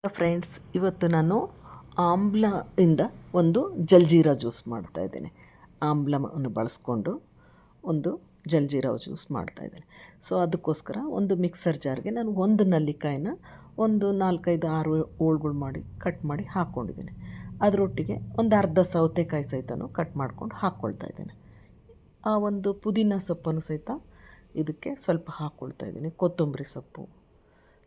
Friends, ಇವತ್ತು ನಾನು ಆಮ್ಲದಿಂದ ಒಂದು ಜಲ್ಜೀರಾ ಜ್ಯೂಸ್ ಮಾಡ್ತಾಯಿದ್ದೇನೆ. ಆಮ್ಲವನ್ನು ಬಳಸ್ಕೊಂಡು ಒಂದು ಜಲ್ಜೀರಾ ಜ್ಯೂಸ್ ಮಾಡ್ತಾಯಿದ್ದೇನೆ. ಸೊ ಅದಕ್ಕೋಸ್ಕರ ಒಂದು ಮಿಕ್ಸರ್ ಜಾರ್ಗೆ ನಾನು ಒಂದು ನೆಲ್ಲಿಕಾಯಿನ ಒಂದು 4-5-6 ಹೋಳುಗಳು ಮಾಡಿ ಕಟ್ ಮಾಡಿ ಹಾಕ್ಕೊಂಡಿದ್ದೀನಿ. ಅದರೊಟ್ಟಿಗೆ ಒಂದು ಅರ್ಧ ಸೌತೆಕಾಯಿ ಸಹಿತನೂ ಕಟ್ ಮಾಡ್ಕೊಂಡು ಹಾಕ್ಕೊಳ್ತಾ ಇದ್ದೇನೆ. ಆ ಒಂದು ಪುದೀನ ಸೊಪ್ಪನ್ನು ಸಹಿತ ಇದಕ್ಕೆ ಸ್ವಲ್ಪ ಹಾಕ್ಕೊಳ್ತಾ ಇದ್ದೀನಿ, ಕೊತ್ತಂಬರಿ ಸೊಪ್ಪು.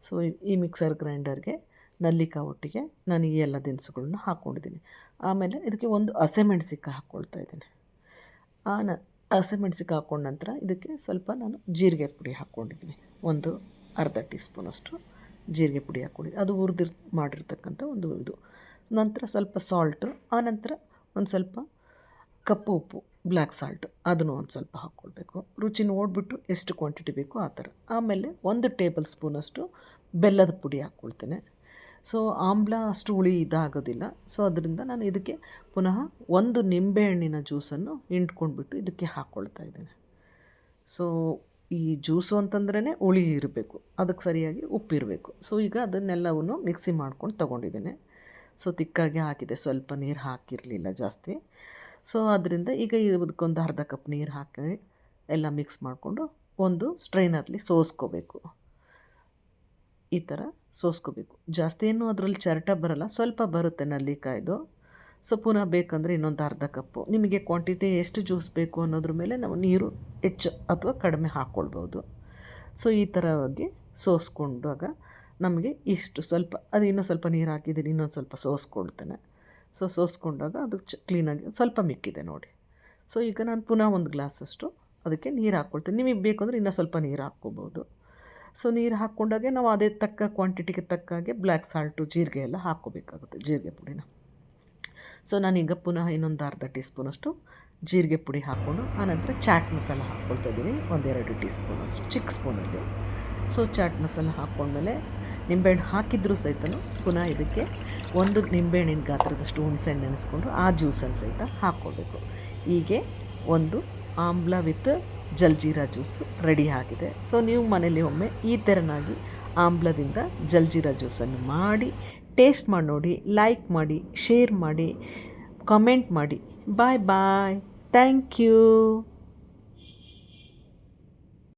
ಸೊ ಈ ಮಿಕ್ಸರ್ ಗ್ರೈಂಡರ್ಗೆ ನೆಲ್ಲಿಕಾಯಿ ಒಟ್ಟಿಗೆ ನಾನು ಈ ಎಲ್ಲ ದಿನಸುಗಳನ್ನ ಹಾಕ್ಕೊಂಡಿದ್ದೀನಿ. ಆಮೇಲೆ ಇದಕ್ಕೆ ಒಂದು ಹಸಿಮೆಣ್ಸಿಕಾಯಿ ಹಾಕ್ಕೊಳ್ತಾ ಇದ್ದೀನಿ. ಹಸಿಮೆಣ್ಸಿಕಾಯಿ ಹಾಕ್ಕೊಂಡ ನಂತರ ಇದಕ್ಕೆ ಸ್ವಲ್ಪ ನಾನು ಜೀರಿಗೆ ಪುಡಿ ಹಾಕ್ಕೊಂಡಿದ್ದೀನಿ. ಒಂದು ಅರ್ಧ ಟೀ ಸ್ಪೂನಷ್ಟು ಜೀರಿಗೆ ಪುಡಿ ಹಾಕ್ಕೊಂಡಿದ್ದೀನಿ. ಅದು ಮಾಡಿರ್ತಕ್ಕಂಥ ಒಂದು ಇದು. ನಂತರ ಸ್ವಲ್ಪ ಸಾಲ್ಟು, ಆನಂತರ ಒಂದು ಸ್ವಲ್ಪ ಕಪ್ಪು ಉಪ್ಪು, ಬ್ಲ್ಯಾಕ್ ಸಾಲ್ಟು, ಅದನ್ನು ಒಂದು ಸ್ವಲ್ಪ ಹಾಕ್ಕೊಳ್ಬೇಕು. ರುಚಿ ನೋಡಿಬಿಟ್ಟು ಎಷ್ಟು ಕ್ವಾಂಟಿಟಿ ಬೇಕೋ ಆ ಥರ. ಆಮೇಲೆ 1 ಟೇಬಲ್ ಸ್ಪೂನಷ್ಟು ಬೆಲ್ಲದ ಪುಡಿ ಹಾಕ್ಕೊಳ್ತೇನೆ. ಸೊ ಆಮ್ಲ ಅಷ್ಟು ಹುಳಿ ಇದಾಗೋದಿಲ್ಲ. ಸೊ ಅದರಿಂದ ನಾನು ಇದಕ್ಕೆ ಪುನಃ ಒಂದು ನಿಂಬೆಹಣ್ಣಿನ ಜ್ಯೂಸನ್ನು ಹಿಂಡ್ಕೊಂಡ್ಬಿಟ್ಟು ಇದಕ್ಕೆ ಹಾಕ್ಕೊಳ್ತಾ ಇದ್ದೇನೆ. ಸೊ ಈ ಜ್ಯೂಸು ಅಂತಂದ್ರೇ ಹುಳಿ ಇರಬೇಕು, ಅದಕ್ಕೆ ಸರಿಯಾಗಿ ಉಪ್ಪಿರಬೇಕು. ಸೊ ಈಗ ಅದನ್ನೆಲ್ಲವನ್ನು ಮಿಕ್ಸಿ ಮಾಡ್ಕೊಂಡು ತೊಗೊಂಡಿದ್ದೇನೆ. ಸೊ ತಿಕ್ಕಾಗಿ ಹಾಕಿದೆ, ಸ್ವಲ್ಪ ನೀರು ಹಾಕಿರಲಿಲ್ಲ ಜಾಸ್ತಿ. ಸೊ ಅದರಿಂದ ಈಗ ಇದಕ್ಕೊಂದು ಅರ್ಧ ಕಪ್ ನೀರು ಹಾಕಿ ಎಲ್ಲ ಮಿಕ್ಸ್ ಮಾಡಿಕೊಂಡು ಒಂದು ಸ್ಟ್ರೈನರ್ಲಿ ಸೋಸ್ಕೋಬೇಕು. ಈ ಥರ ಸೋಸ್ಕೋಬೇಕು. ಜಾಸ್ತಿ ಏನೂ ಅದರಲ್ಲಿ ಚರಟ ಬರೋಲ್ಲ, ಸ್ವಲ್ಪ ಬರುತ್ತೆ ನೆಲ್ಲಿಕಾಯ್ದು. ಸೊ ಪುನಃ ಬೇಕಂದರೆ ಇನ್ನೊಂದು ಅರ್ಧ ಕಪ್ಪು, ನಿಮಗೆ ಕ್ವಾಂಟಿಟಿ ಎಷ್ಟು ಜ್ಯೂಸ್ ಬೇಕು ಅನ್ನೋದ್ರ ಮೇಲೆ ನಾವು ನೀರು ಹೆಚ್ಚು ಅಥವಾ ಕಡಿಮೆ ಹಾಕ್ಕೊಳ್ಬೋದು. ಸೊ ಈ ಥರವಾಗಿ ಸೋಸ್ಕೊಂಡಾಗ ನಮಗೆ ಇಷ್ಟು ಸ್ವಲ್ಪ, ಅದು ಇನ್ನೂ ಸ್ವಲ್ಪ ನೀರು ಹಾಕಿದ್ದೀನಿ, ಇನ್ನೊಂದು ಸ್ವಲ್ಪ ಸೋಸ್ಕೊಳ್ತೇನೆ. ಸೊ ಸೋಸ್ಕೊಂಡಾಗ ಅದು ಕ್ಲೀನಾಗಿ ಸ್ವಲ್ಪ ಮಿಕ್ಕಿದೆ ನೋಡಿ. ಸೊ ಈಗ ನಾನು ಪುನಃ ಒಂದು ಗ್ಲಾಸಷ್ಟು ಅದಕ್ಕೆ ನೀರು ಹಾಕ್ಕೊಳ್ತೀನಿ. ನಿಮಗೆ ಬೇಕು ಅಂದರೆ ಇನ್ನೂ ಸ್ವಲ್ಪ ನೀರು ಹಾಕ್ಕೋಬೋದು. ಸೊ ನೀರು ಹಾಕ್ಕೊಂಡಾಗೆ ನಾವು ಅದೇ ತಕ್ಕ ಕ್ವಾಂಟಿಟಿಗೆ ತಕ್ಕಾಗೆ ಬ್ಲ್ಯಾಕ್ ಸಾಲ್ಟು, ಜೀರಿಗೆ ಎಲ್ಲ ಹಾಕ್ಕೋಬೇಕಾಗುತ್ತೆ, ಜೀರಿಗೆ ಪುಡಿನ. ಸೊ ನಾನೀಗ ಪುನಃ ಇನ್ನೊಂದು ಅರ್ಧ ಟೀ ಸ್ಪೂನಷ್ಟು ಜೀರಿಗೆ ಪುಡಿ ಹಾಕ್ಕೊಂಡು ಆನಂತರ ಚಾಟ್ ಮಸಾಲ ಹಾಕ್ಕೊಳ್ತಾ ಇದ್ದೀನಿ, 1-2 ಟೀ ಸ್ಪೂನಷ್ಟು ಚಿಕ್ಕ ಸ್ಪೂನಲ್ಲಿ. ಸೊ ಚಾಟ್ ಮಸಾಲ ಹಾಕ್ಕೊಂಡ್ಮೇಲೆ ನಿಂಬೆಹಣ್ಣು ಹಾಕಿದ್ರೂ ಸಹಿತ ಪುನಃ ಇದಕ್ಕೆ ಒಂದು ನಿಂಬೆಹಣ್ಣಿನ ಗಾತ್ರದಷ್ಟು ಹುಣಸೆಹಣ್ಣು ನೆನೆಸ್ಕೊಂಡು ಆ ಜ್ಯೂಸನ್ನು ಸಹಿತ ಹಾಕ್ಕೋಬೇಕು. ಹೀಗೆ ಒಂದು ಆಮ್ಲ ವಿತ್ ಜಲ್ಜೀರಾ ಜ್ಯೂಸ್ ರೆಡಿ ಆಗಿದೆ. ಸೊ ನೀವು ಮನೇಲಿ ಒಮ್ಮೆ ಈ ಥರನಾಗಿ ಆಮ್ಲದಿಂದ ಜಲ್ಜೀರಾ ಜ್ಯೂಸನ್ನು ಮಾಡಿ ಟೇಸ್ಟ್ ಮಾಡಿ ನೋಡಿ, ಲೈಕ್ ಮಾಡಿ, ಶೇರ್ ಮಾಡಿ, ಕಮೆಂಟ್ ಮಾಡಿ. ಬಾಯ್ ಬಾಯ್, ಥ್ಯಾಂಕ್ ಯು.